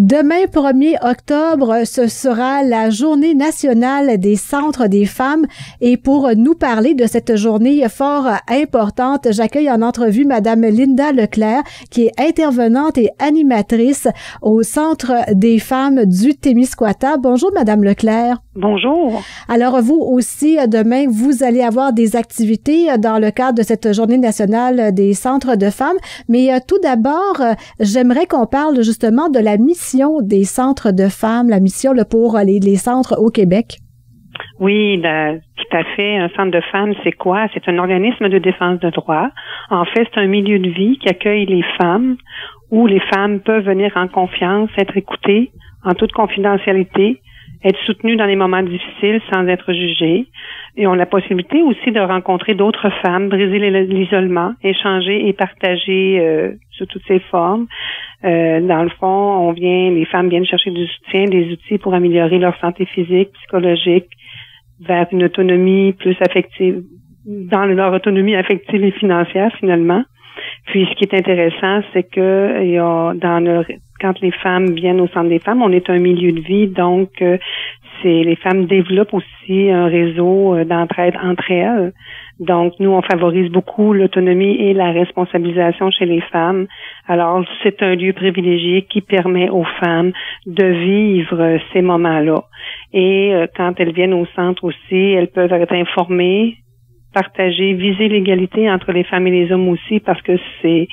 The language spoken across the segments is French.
Demain, 1er octobre, ce sera la Journée nationale des centres des femmes. Et pour nous parler de cette journée fort importante, j'accueille en entrevue Madame Linda Leclerc, qui est intervenante et animatrice au Centre des femmes du Témiscouata. Bonjour, Madame Leclerc. Bonjour. Alors, vous aussi, demain, vous allez avoir des activités dans le cadre de cette Journée nationale des centres de femmes. Mais tout d'abord, j'aimerais qu'on parle justement de la mission des centres de femmes, la mission là, pour les centres au Québec. Oui, tout à fait. Un centre de femmes, c'est quoi? C'est un organisme de défense de droits. En fait, c'est un milieu de vie qui accueille les femmes, où les femmes peuvent venir en confiance, être écoutées en toute confidentialité, être soutenues dans les moments difficiles sans être jugées. Et ont la possibilité aussi de rencontrer d'autres femmes, briser l'isolement, échanger et partager sous toutes ses formes. Dans le fond, les femmes viennent chercher du soutien, des outils pour améliorer leur santé physique, psychologique, vers une autonomie plus affective, dans leur autonomie affective et financière finalement. Puis ce qui est intéressant, c'est que quand les femmes viennent au centre des femmes, on est un milieu de vie, donc les femmes développent aussi un réseau d'entraide entre elles. Donc nous, on favorise beaucoup l'autonomie et la responsabilisation chez les femmes. Alors c'est un lieu privilégié qui permet aux femmes de vivre ces moments-là. Et quand elles viennent au centre aussi, elles peuvent être informées, partager, viser l'égalité entre les femmes et les hommes aussi, parce que c'est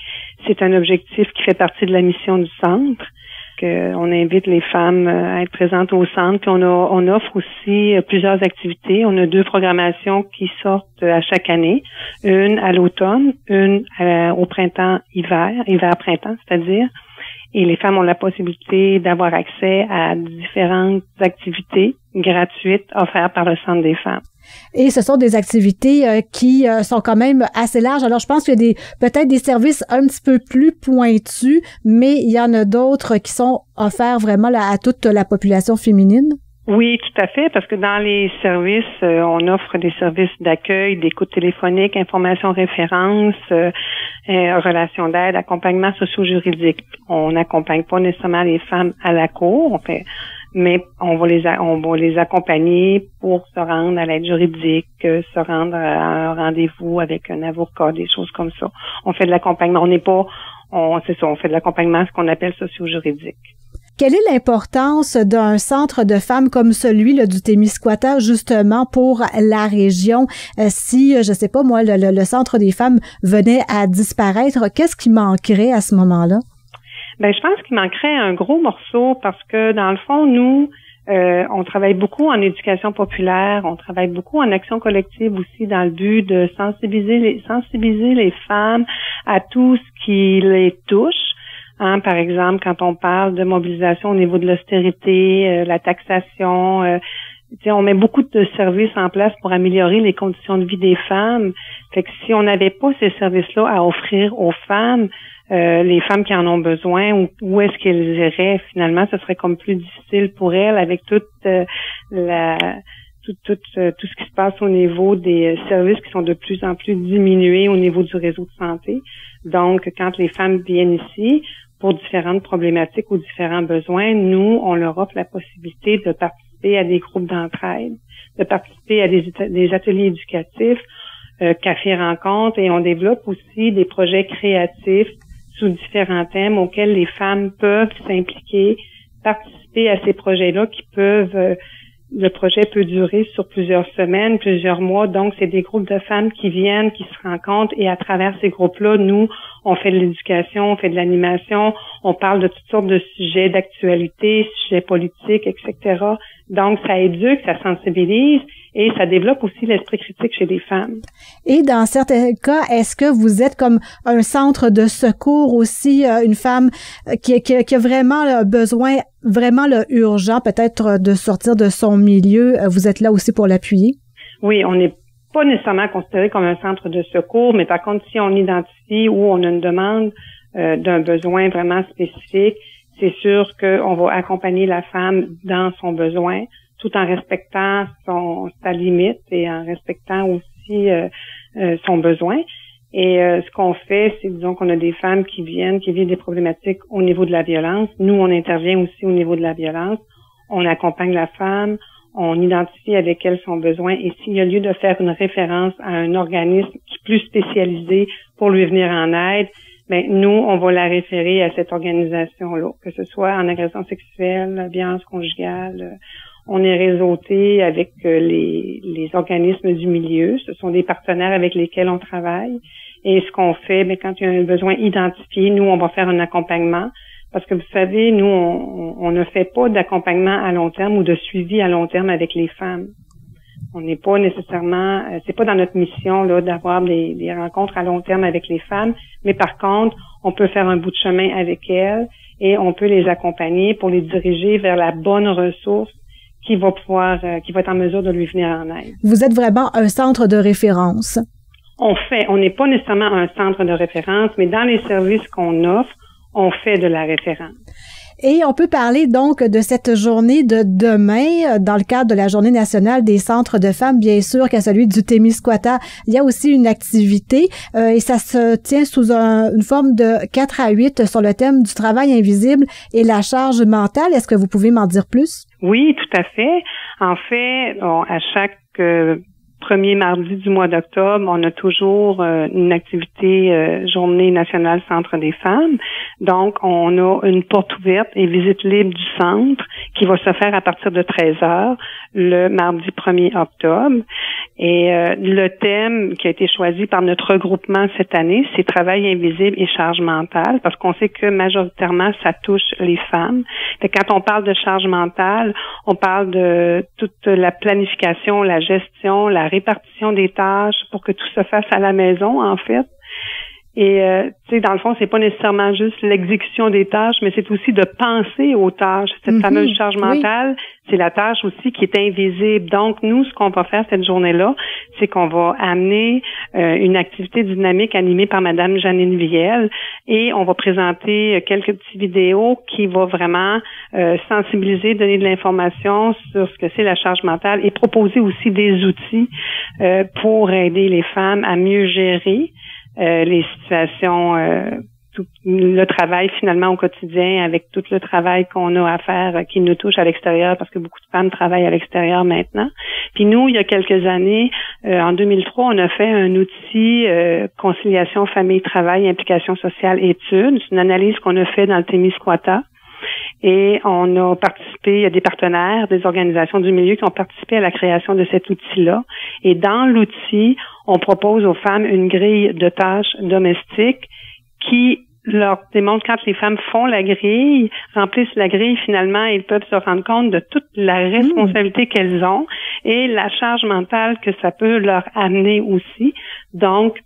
un objectif qui fait partie de la mission du centre. On invite les femmes à être présentes au centre. Puis on offre aussi plusieurs activités. On a 2 programmations qui sortent à chaque année. Une à l'automne, une au hiver-printemps, c'est-à-dire. Et les femmes ont la possibilité d'avoir accès à différentes activités gratuites offertes par le Centre des femmes. Et ce sont des activités qui sont quand même assez larges. Alors, je pense qu'il y a peut-être des services un petit peu plus pointus, mais il y en a d'autres qui sont offerts vraiment à toute la population féminine. Oui, tout à fait, parce que dans les services, on offre des services d'accueil, d'écoute téléphonique, information référence, relations d'aide, accompagnement socio-juridique. On n'accompagne pas nécessairement les femmes à la cour, mais on va les accompagner pour se rendre à l'aide juridique, se rendre à un rendez-vous avec un avocat, des choses comme ça. On fait de l'accompagnement. On fait de l'accompagnement, ce qu'on appelle socio-juridique. Quelle est l'importance d'un centre de femmes comme celui là, du Témiscouata, justement, pour la région? Si, je sais pas, moi, le centre des femmes venait à disparaître, qu'est-ce qui manquerait à ce moment-là? Je pense qu'il manquerait un gros morceau parce que, dans le fond, nous, on travaille beaucoup en éducation populaire, on travaille beaucoup en action collective aussi dans le but de sensibiliser les femmes à tout ce qui les touche. Par exemple, quand on parle de mobilisation au niveau de l'austérité, la taxation, on met beaucoup de services en place pour améliorer les conditions de vie des femmes. Fait que si on n'avait pas ces services-là à offrir aux femmes, les femmes qui en ont besoin, où est-ce qu'elles iraient finalement, ce serait comme plus difficile pour elles avec tout ce qui se passe au niveau des services qui sont de plus en plus diminués au niveau du réseau de santé. Donc, quand les femmes viennent ici pour différentes problématiques ou différents besoins, nous, on leur offre la possibilité de participer à des groupes d'entraide, de participer à des ateliers éducatifs, café-rencontres, et on développe aussi des projets créatifs sous différents thèmes auxquels les femmes peuvent s'impliquer, participer à ces projets-là qui peuvent... Le projet peut durer sur plusieurs semaines, plusieurs mois. Donc, c'est des groupes de femmes qui viennent, qui se rencontrent. Et à travers ces groupes-là, nous, on fait de l'éducation, on fait de l'animation, on parle de toutes sortes de sujets d'actualité, sujets politiques, etc. Donc, ça éduque, ça sensibilise et ça développe aussi l'esprit critique chez les femmes. Et dans certains cas, est-ce que vous êtes comme un centre de secours aussi, une femme qui a vraiment besoin, vraiment urgent peut-être de sortir de son milieu, vous êtes là aussi pour l'appuyer? Oui, on n'est pas nécessairement considéré comme un centre de secours, mais par contre, si on identifie ou on a une demande d'un besoin vraiment spécifique, c'est sûr qu'on va accompagner la femme dans son besoin, tout en respectant sa limite et en respectant aussi son besoin. Et ce qu'on fait, c'est, disons qu'on a des femmes qui vivent des problématiques au niveau de la violence. Nous, on intervient aussi au niveau de la violence. On accompagne la femme, on identifie avec elle son besoin et s'il y a lieu de faire une référence à un organisme qui est plus spécialisé pour lui venir en aide, ben nous, on va la référer à cette organisation-là, que ce soit en agression sexuelle, violence conjugale. On est réseauté avec les organismes du milieu. Ce sont des partenaires avec lesquels on travaille. Et ce qu'on fait, ben quand il y a un besoin identifié, nous, on va faire un accompagnement. Parce que vous savez, nous, on ne fait pas d'accompagnement à long terme ou de suivi à long terme avec les femmes. On n'est pas nécessairement, c'est pas dans notre mission là d'avoir des rencontres à long terme avec les femmes, mais par contre, on peut faire un bout de chemin avec elles et on peut les accompagner pour les diriger vers la bonne ressource qui va être en mesure de lui venir en aide. Vous êtes vraiment un centre de référence. On n'est pas nécessairement un centre de référence, mais dans les services qu'on offre, on fait de la référence. Et on peut parler donc de cette journée de demain dans le cadre de la Journée nationale des centres de femmes, bien sûr qu'à celui du Témiscouata. Il y a aussi une activité et ça se tient sous une forme de 4 à 8 sur le thème du travail invisible et la charge mentale. Est-ce que vous pouvez m'en dire plus? Oui, tout à fait. En fait, à chaque premier mardi du mois d'octobre, on a toujours une activité Journée nationale Centre des femmes. Donc, on a une porte ouverte et visite libre du centre qui va se faire à partir de 13h le mardi 1er octobre. Et le thème qui a été choisi par notre regroupement cette année, c'est travail invisible et charge mentale, parce qu'on sait que majoritairement, ça touche les femmes. Et quand on parle de charge mentale, on parle de toute la planification, la gestion, la répartition des tâches pour que tout se fasse à la maison, en fait. Et tu sais, dans le fond, c'est pas nécessairement juste l'exécution des tâches, mais c'est aussi de penser aux tâches. Cette fameuse charge mentale, c'est la tâche aussi qui est invisible. Donc, nous, ce qu'on va faire cette journée-là, c'est qu'on va amener une activité dynamique animée par Madame Janine Viel et on va présenter quelques petites vidéos qui vont vraiment sensibiliser, donner de l'information sur ce que c'est la charge mentale et proposer aussi des outils pour aider les femmes à mieux gérer les situations, tout le travail finalement au quotidien avec tout le travail qu'on a à faire qui nous touche à l'extérieur parce que beaucoup de femmes travaillent à l'extérieur maintenant. Puis nous, il y a quelques années, en 2003, on a fait un outil conciliation famille-travail, implication sociale, études. C'est une analyse qu'on a fait dans le Témiscouata. Et on a participé, il y a des partenaires, des organisations du milieu qui ont participé à la création de cet outil-là. Et dans l'outil, on propose aux femmes une grille de tâches domestiques qui leur démontre quand les femmes font la grille, remplissent la grille, finalement, ils peuvent se rendre compte de toute la responsabilité qu'elles ont et la charge mentale que ça peut leur amener aussi. Donc,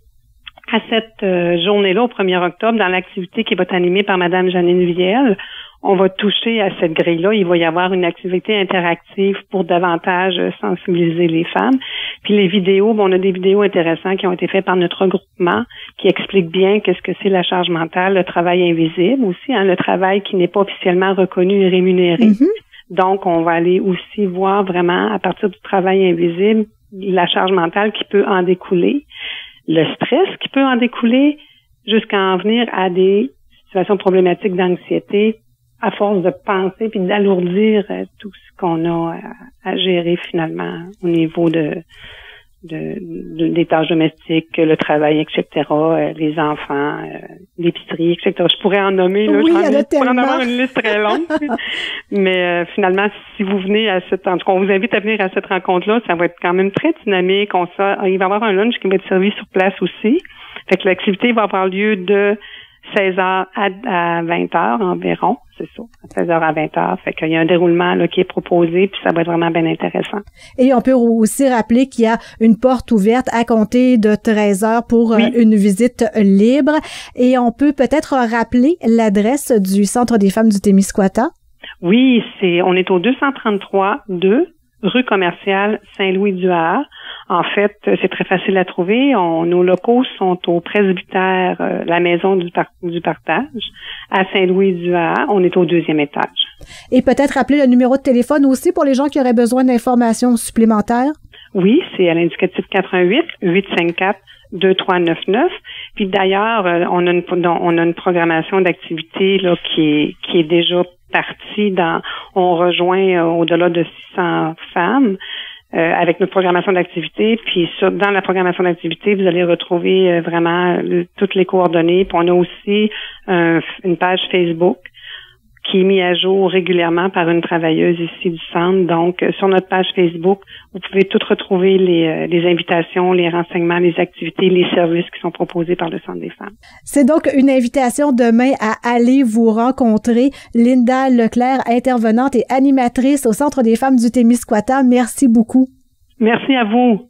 à cette journée-là, au 1er octobre, dans l'activité qui va être animée par Madame Janine Viel, on va toucher à cette grille-là. Il va y avoir une activité interactive pour davantage sensibiliser les femmes. Puis les vidéos, on a des vidéos intéressantes qui ont été faites par notre regroupement qui expliquent bien qu'est-ce que c'est la charge mentale, le travail invisible aussi, le travail qui n'est pas officiellement reconnu et rémunéré. Donc, on va aller aussi voir vraiment à partir du travail invisible la charge mentale qui peut en découler, le stress qui peut en découler, jusqu'à en venir à des situations problématiques d'anxiété à force de penser puis d'alourdir tout ce qu'on a à gérer finalement au niveau des tâches domestiques, le travail, etc., les enfants, l'épicerie, etc. Je pourrais en nommer, là, je pourrais en avoir une liste très longue. Mais finalement, si vous venez en tout cas, on vous invite à venir à cette rencontre-là, ça va être quand même très dynamique. Il va y avoir un lunch qui va être servi sur place aussi. Fait que l'activité va avoir lieu de 16h à 20h environ, c'est ça, 16h à 20h. Fait qu'il y a un déroulement là qui est proposé, puis ça va être vraiment bien intéressant. Et on peut aussi rappeler qu'il y a une porte ouverte à compter de 13h pour une visite libre. Et on peut peut-être rappeler l'adresse du Centre des femmes du Témiscouata? Oui, on est au 233-2 rue commerciale Saint-Louis-du-Har. En fait, c'est très facile à trouver. Nos locaux sont au presbytère, la maison du partage, à Saint-Louis-du-Har. On est au 2e étage. Et peut-être rappeler le numéro de téléphone aussi pour les gens qui auraient besoin d'informations supplémentaires? Oui, c'est à l'indicatif 88 854 2399. Puis d'ailleurs, on a une programmation d'activité là qui est déjà partie on rejoint au-delà de 600 femmes. Avec notre programmation d'activité, puis dans la programmation d'activité, vous allez retrouver vraiment toutes les coordonnées. Puis on a aussi une page Facebook qui est mise à jour régulièrement par une travailleuse ici du centre. Donc, sur notre page Facebook, vous pouvez tout retrouver les invitations, les renseignements, les activités, les services qui sont proposés par le Centre des femmes. C'est donc une invitation demain à aller vous rencontrer. Linda Leclerc, intervenante et animatrice au Centre des femmes du Témiscouata. Merci beaucoup. Merci à vous.